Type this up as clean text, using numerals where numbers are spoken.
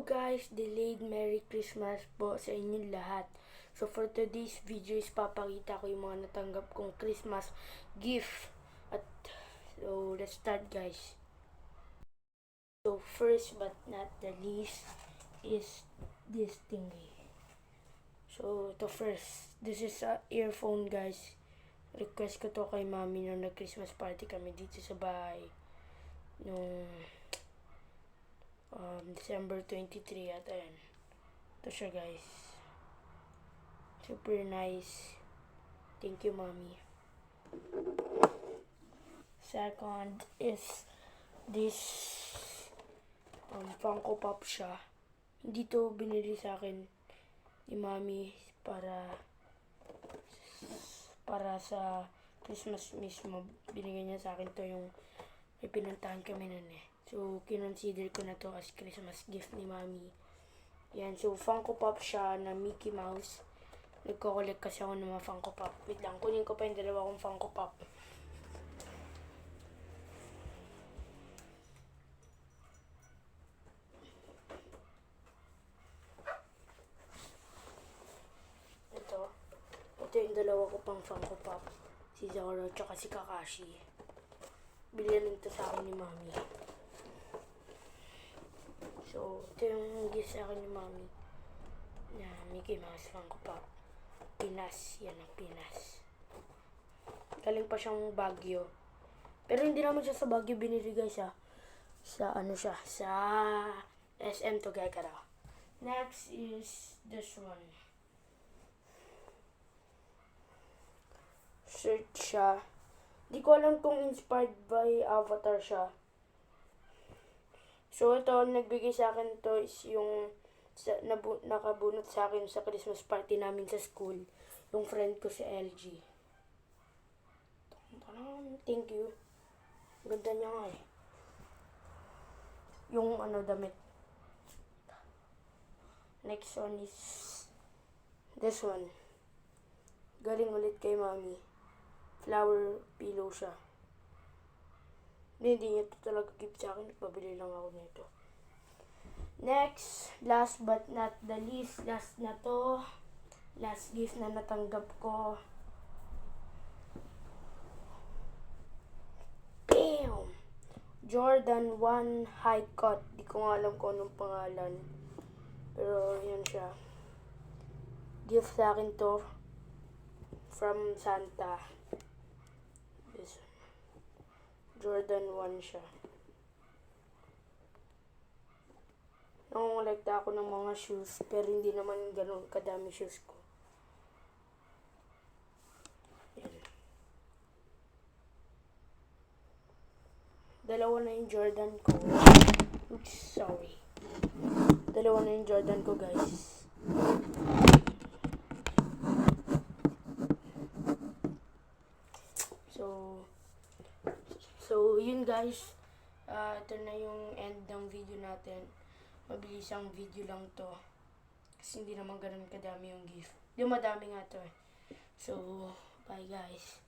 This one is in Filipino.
guys, delayed Merry Christmas po sa inyong lahat. So for today's video is papakita ko yung mga natanggap kong Christmas gift. At so let's start guys. So first but not the least is this thingy. So ito first, this is a earphone guys. Request ko to kay mami nung nag-Christmas party kami dito sa bahay. Nung December 23 at ayan. Ito siya guys. Super nice. Thank you mommy. Second is this Funko Pop siya. Hindi to binili sa akin ni mami para sa Christmas mismo. Binigyan niya sa akin to yung may pinuntahan kami nun eh. So, kinonsider ko na to as Christmas gift ni mami. Yan. So, Funko Pop siya na Mickey Mouse. Nagko-collect kasi ako ng mga Funko Pop. Wait lang, kunin ko pa yung dalawa kong Funko Pop. Ito yung dalawa ko pang Funko Pop. Si Zoro tsaka si Kakashi. Bilhin ito sa akin ni mami. So, ito yung gift sa akin ni mami na Mickey Mouse Funko Pop. Pinas. Yan ang Pinas. Galing pa siyang Baguio. Pero hindi naman siya sa Baguio binili guys ha. Sa ano siya. Sa SM Tuguegarao. Next is this one. Shirt siya. Di ko alam kung inspired by Avatar siya. So, ito, nagbigay sa akin to is yung nakabunot sa akin sa Christmas party namin sa school. Yung friend ko si LG. Thank you. Ganda niya nga eh. Yung damit. Next one is this one. Galing ulit kay mami. Flower pillow siya. Hindi niya ito talaga gift sa akin. Pabili lang ako nito. Next, last but not the least, last na to. Last gift na natanggap ko. Bam! Jordan 1 High Cut. Di ko nga alam kung anong pangalan. Pero yun siya. Gift sa akin to. From Santa. This Jordan 1 siya. Nangongolekta ako ng mga shoes, pero hindi naman ganun kadami shoes ko. Yan. Dalawa na yung Jordan ko. Oops, sorry. Dalawa na yung Jordan ko, guys. So yun guys. Ito na yung end ng video natin. Mabilisang video lang to. Kasi hindi naman ganun kadami yung gift. Yung madami nga to eh. So, bye guys.